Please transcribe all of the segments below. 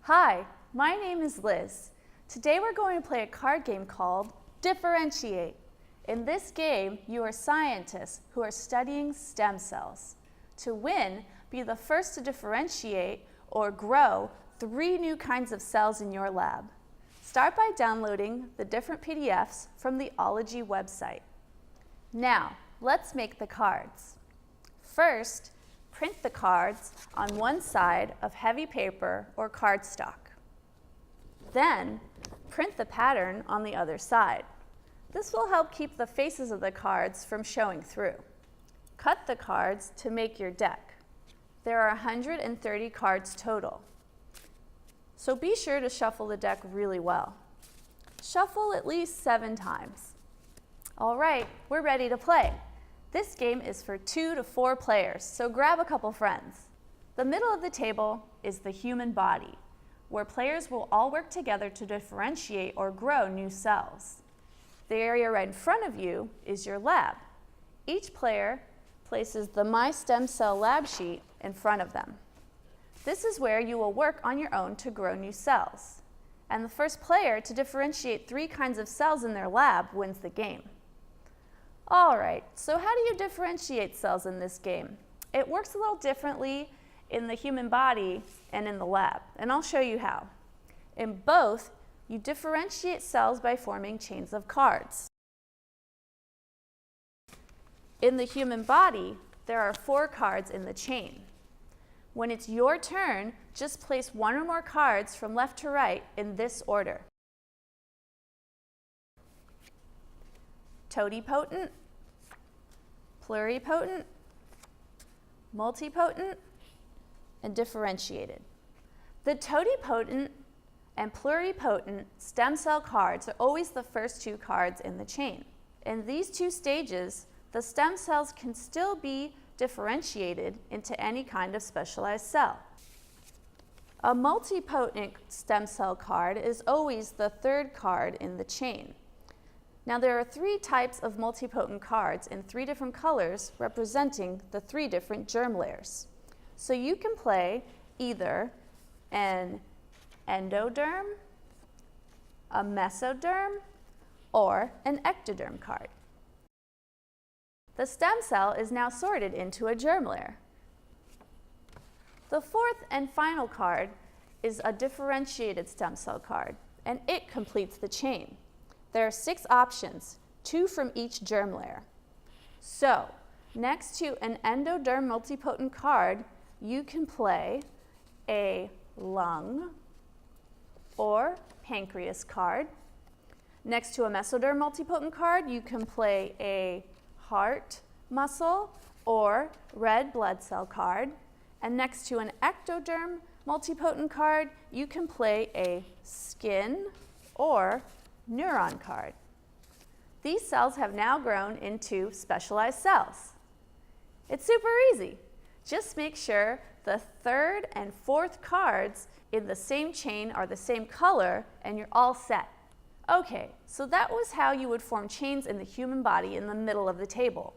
Hi, my name is Liz. Today we're going to play a card game called Differentiate. In this game, you are scientists who are studying stem cells. To win, be the first to differentiate or grow 3 new kinds of cells in your lab. Start by downloading the different PDFs from the Ology website. Now, let's make the cards. First, print the cards on one side of heavy paper or cardstock. Then, print the pattern on the other side. This will help keep the faces of the cards from showing through. Cut the cards to make your deck. There are 130 cards total. So be sure to shuffle the deck really well. Shuffle at least 7 times. All right, we're ready to play. This game is for 2 to 4 players, so grab a couple friends. The middle of the table is the human body, where players will all work together to differentiate or grow new cells. The area right in front of you is your lab. Each player places the My Stem Cell lab sheet in front of them. This is where you will work on your own to grow new cells. And the first player to differentiate 3 kinds of cells in their lab wins the game. All right, so how do you differentiate cells in this game? It works a little differently in the human body and in the lab, and I'll show you how. In both, you differentiate cells by forming chains of cards. In the human body, there are 4 cards in the chain. When it's your turn, just place 1 or more cards from left to right in this order. Totipotent, pluripotent, multipotent, and differentiated. The totipotent and pluripotent stem cell cards are always the first 2 cards in the chain. In these 2 stages, the stem cells can still be differentiated into any kind of specialized cell. A multipotent stem cell card is always the 3rd card in the chain. Now there are 3 types of multipotent cards in 3 different colors representing the 3 different germ layers. So you can play either an endoderm, a mesoderm, or an ectoderm card. The stem cell is now sorted into a germ layer. The 4th and final card is a differentiated stem cell card, and it completes the chain. There are 6 options, 2 from each germ layer. So, next to an endoderm multipotent card, you can play a lung or pancreas card. Next to a mesoderm multipotent card, you can play a heart muscle or red blood cell card. And next to an ectoderm multipotent card, you can play a skin or neuron card. These cells have now grown into specialized cells. It's super easy. Just make sure the 3rd and 4th cards in the same chain are the same color and you're all set. Okay, so that was how you would form chains in the human body in the middle of the table.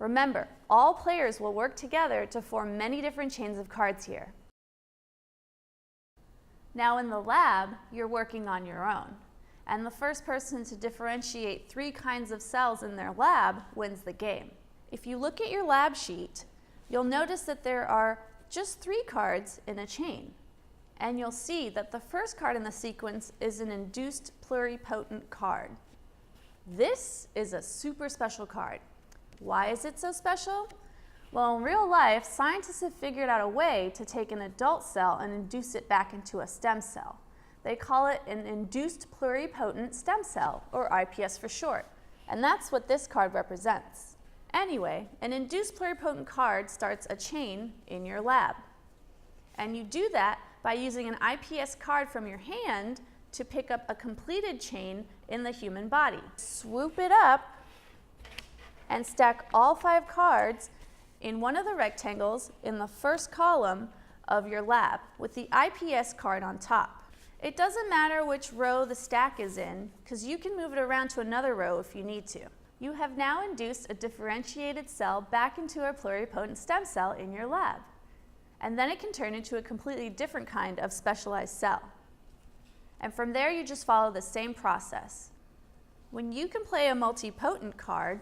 Remember, all players will work together to form many different chains of cards here. Now in the lab, you're working on your own. And the first person to differentiate 3 kinds of cells in their lab wins the game. If you look at your lab sheet, you'll notice that there are just 3 cards in a chain. And you'll see that the first card in the sequence is an induced pluripotent card. This is a super special card. Why is it so special? Well, in real life, scientists have figured out a way to take an adult cell and induce it back into a stem cell. They call it an induced pluripotent stem cell, or iPS for short, and that's what this card represents. Anyway, an induced pluripotent card starts a chain in your lab. And you do that by using an iPS card from your hand to pick up a completed chain in the human body. Swoop it up and stack all 5 cards in one of the rectangles in the first column of your lab with the iPS card on top. It doesn't matter which row the stack is in, because you can move it around to another row if you need to. You have now induced a differentiated cell back into a pluripotent stem cell in your lab. and then it can turn into a completely different kind of specialized cell. And from there, you just follow the same process. When you can play a multipotent card,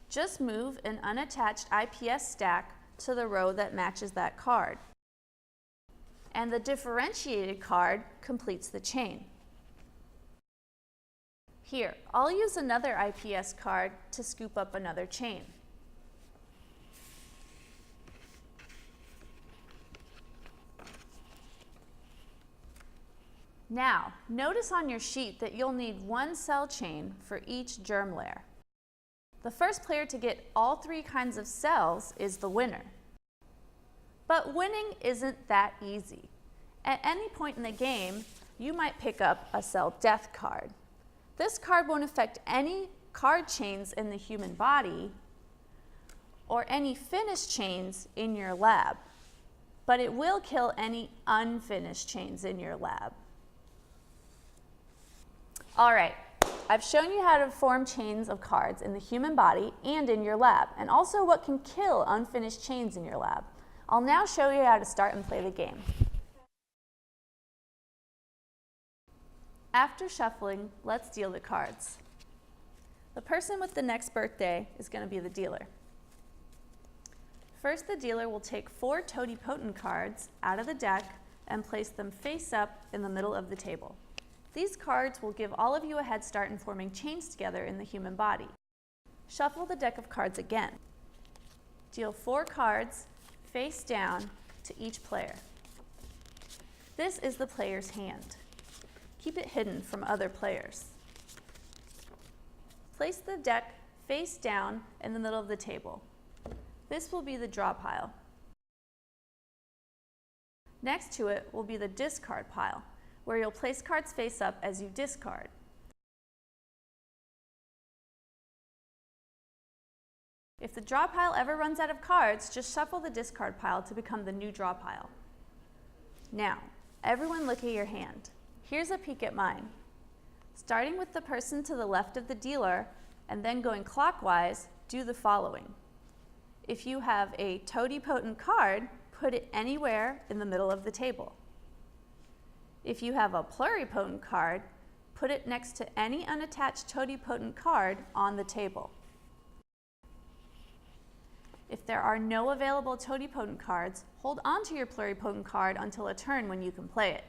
just move an unattached IPS stack to the row that matches that card. And the differentiated card completes the chain. Here, I'll use another IPS card to scoop up another chain. Now, notice on your sheet that you'll need one cell chain for each germ layer. The first player to get all three kinds of cells is the winner. But winning isn't that easy. At any point in the game, you might pick up a cell death card. This card won't affect any card chains in the human body or any finished chains in your lab, but it will kill any unfinished chains in your lab. All right, I've shown you how to form chains of cards in the human body and in your lab, and also what can kill unfinished chains in your lab. I'll now show you how to start and play the game. After shuffling, let's deal the cards. The person with the next birthday is going to be the dealer. First, the dealer will take 4 totipotent cards out of the deck and place them face up in the middle of the table. These cards will give all of you a head start in forming chains together in the human body. Shuffle the deck of cards again. Deal 4 cards face down to each player. This is the player's hand. Keep it hidden from other players. Place the deck face down in the middle of the table. This will be the draw pile. Next to it will be the discard pile, where you'll place cards face up as you discard. If the draw pile ever runs out of cards, just shuffle the discard pile to become the new draw pile. Now, everyone look at your hand. Here's a peek at mine. Starting with the person to the left of the dealer and then going clockwise, do the following. If you have a totipotent card, put it anywhere in the middle of the table. If you have a pluripotent card, put it next to any unattached totipotent card on the table. If there are no available totipotent cards, hold on to your pluripotent card until a turn when you can play it.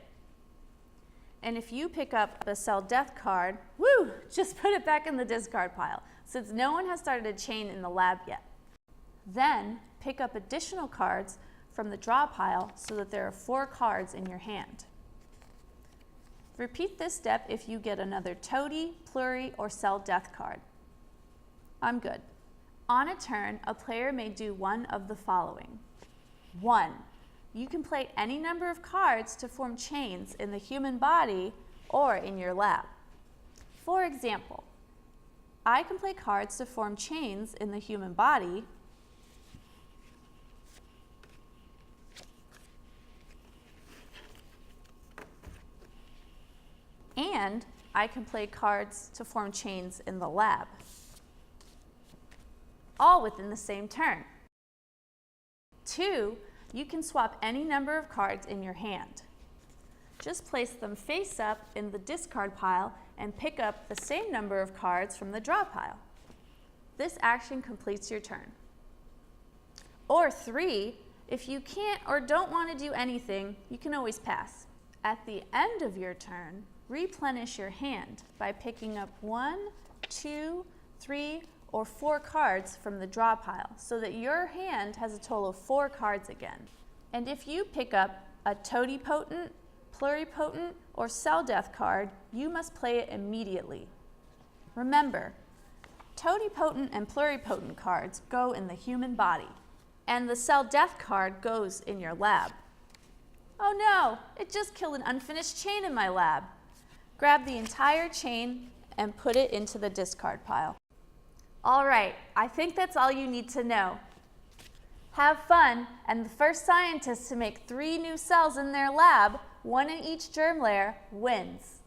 And if you pick up the cell death card, woo, just put it back in the discard pile, since no one has started a chain in the lab yet. Then pick up additional cards from the draw pile so that there are 4 cards in your hand. Repeat this step if you get another toti, pluri, or cell death card. I'm good. On a turn, a player may do one of the following. 1. You can play any number of cards to form chains in the human body or in your lab. For example, I can play cards to form chains in the human body and I can play cards to form chains in the lab, all within the same turn. 2, you can swap any number of cards in your hand. Just place them face up in the discard pile and pick up the same number of cards from the draw pile. This action completes your turn. Or 3, if you can't or don't want to do anything, you can always pass. At the end of your turn, replenish your hand by picking up 1, 2, 3, or 4 cards from the draw pile so that your hand has a total of 4 cards again. And if you pick up a totipotent, pluripotent, or cell death card, you must play it immediately. Remember, totipotent and pluripotent cards go in the human body, and the cell death card goes in your lab. Oh no, it just killed an unfinished chain in my lab. Grab the entire chain and put it into the discard pile. All right, I think that's all you need to know. Have fun, and the first scientist to make 3 new cells in their lab, 1 in each germ layer, wins.